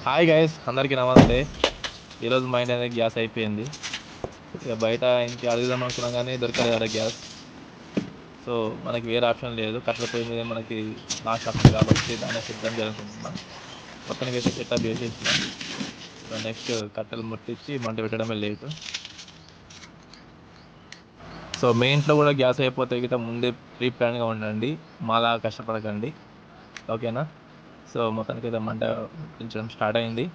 Hi guys, అందరికీ నమస్తే. ఈరోజు మా ఇంటి అనేది గ్యాస్ అయిపోయింది. ఇక బయట ఇంటికి అడుగుదాం అనుకున్నాం కానీ దొరకలేదు అక్కడ గ్యాస్. సో మనకి వేరే ఆప్షన్ లేదు, కట్టెల పొయ్యి మీద మనకి లాస్ట్ ఆప్షన్ కాబట్టి దాన్ని సిద్ధం చేయాలనుకుంటున్నాం. మొత్తానికి అయితే సెటప్ చేసేసినాం. సో నెక్స్ట్ కట్టెలు ముట్టించి మంట పెట్టడమే లేట్. సో మీ ఇంట్లో కూడా గ్యాస్ అయిపోతే గిట్ట ముందే ప్రీ ప్లాన్గా ఉండండి, మాలా కష్టపడకండి. ఓకేనా? సో మొత్తానికి అయితే మంట పెంచడం స్టార్ట్ అయింది.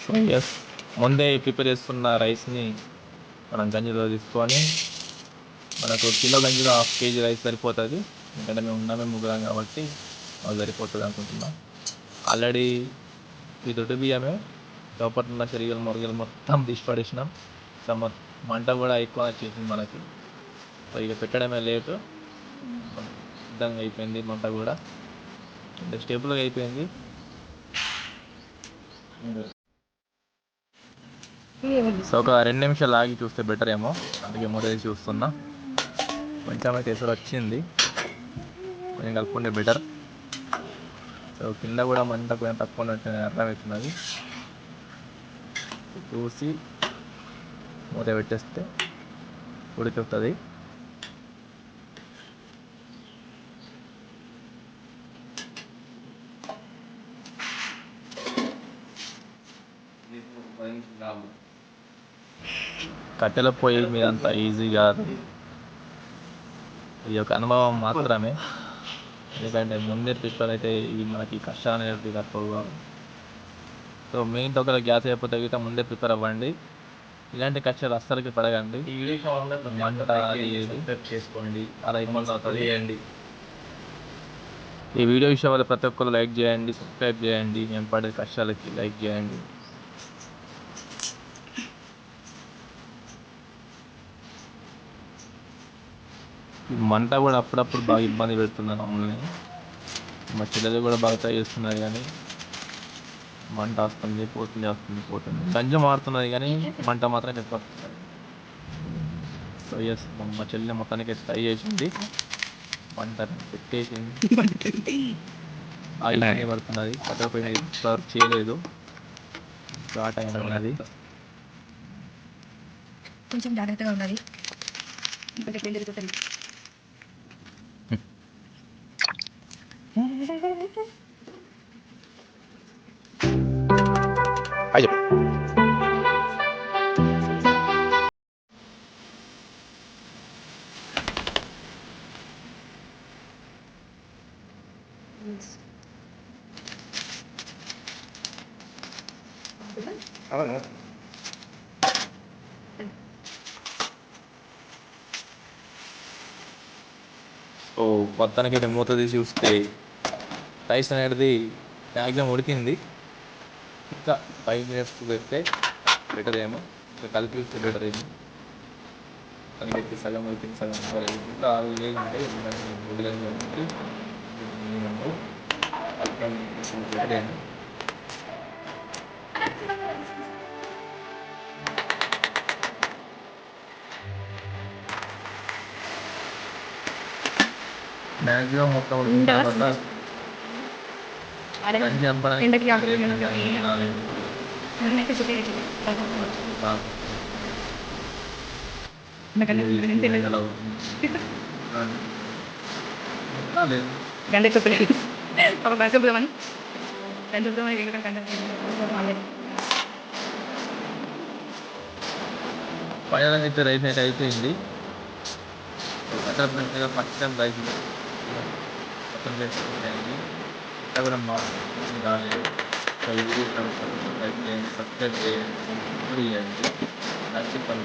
సో ఎస్, ముందే ప్రిపేర్ చేసుకున్న రైస్ని మనం గంజిలో తీసుకొని, మనకు కిలో గంజిలో 1/2 kg రైస్ సరిపోతుంది. ఎందుకంటే మేము ఉన్నామే ముగ్గురం కాబట్టి అది సరిపోతుంది అనుకుంటున్నాం. ఆల్రెడీ ఈ దొడ్డు బియ్యమే లోపల ఉన్న శరీరం మొరగలు మొత్తం తీసి పడేసినాం. సో మంట కూడా ఎక్కువ వచ్చేసింది మనకి. సో ఇక పెట్టడమే లేటు, సిద్ధంగా అయిపోయింది మంట కూడా, స్టేబుల్గా అయిపోయింది. సో ఒక 2 నిమిషాలు ఆగి చూస్తే బెటర్ ఏమో, అందుకే మొదటి చూస్తున్నా. కొంచెం అయితే ఎసరు వచ్చింది, కొంచెం కలుపుకుంటే బెటర్. సో కింద కూడా మంట కొంచెం తక్కువ ఉన్నట్టు అర్థమవుతున్నది. చూసి మూత పెట్టేస్తే ఉడికిస్తుంది. కట్టెల పొయ్యి మీద అంత ఈజీ కాదు, ఇది ఒక అనుభవం మాత్రమే. ఎందుకంటే ముందే ప్రిపేర్ అయితే ఇవి మనకి కష్టాలు అనేది తక్కువగా. సో మీ ఇంట్లో ఒకవేళ గ్యాస్ అయిపోతే గిట్ట ముందే ప్రిపేర్ అవ్వండి, ఇలాంటి కష్టాలు అస్సలకి పడకండి. మంట చేసుకోండి, అలా ఇబ్బంది అవుతుంది. ఈ వీడియో విషయం వల్ల ప్రతి ఒక్కరు లైక్ చేయండి, సబ్స్క్రైబ్ చేయండి. మేము పడే కష్టాలకి లైక్ చేయండి. మంట కూడా అప్పుడప్పుడు బాగా ఇబ్బంది పెడుతున్నాను మమ్మల్ని. మా చెల్లెలు కూడా బాగా ట్రై చేస్తున్నారు కానీ మంట వస్తుంది పోతుంది, వస్తుంది పోతుంది. గంజం మారుతున్నది కానీ మంట మాత్రం ఎక్కువ వస్తుంది. సో ఎస్, మా చెల్లె మొత్తానికి ట్రై చేసింది, మంట పెట్టేసింది. ఆయిల్ పడుతున్నది, కట్టకపోయిన వర్క్ చేయలేదు, స్టార్ట్ అయిన ఉన్నది. కొంచెం జాగ్రత్తగా ఉండాలి, కొంచెం జరుగుతుంది. సో మొత్తానికి అయితే మూత తీసి చూస్తే రైస్ అనేది మ్యాక్సిమం ఉడికింది. ఇంకా 5 minutes పెడితే బెటర్ ఏమో, ఇంకా కలిపి చూస్తే బెటర్ ఏమో. దానికి సగం ఉడికింది, సగం ఇంకా ఆరు లేకుంటే బెటర్ ఏమో. మ్యాక్సిమం మొత్తం ఎండకి గంట చెప్పలేదు ఒక బస్ చెప్దామని గంట చెప్దామని ఫైనల్ అయితే రైస్ అయితే అయిపోయింది. ఫస్ట్ టైం రైస్ మొత్తం చేసుకుంటాయండి, ఇంకా కూడా మార్క్స్ రాలేదు. సో ఇది సబ్స్క్రైబ్ చేయండి, సబ్స్క్రైబ్ చేయండి, నచ్చి పని.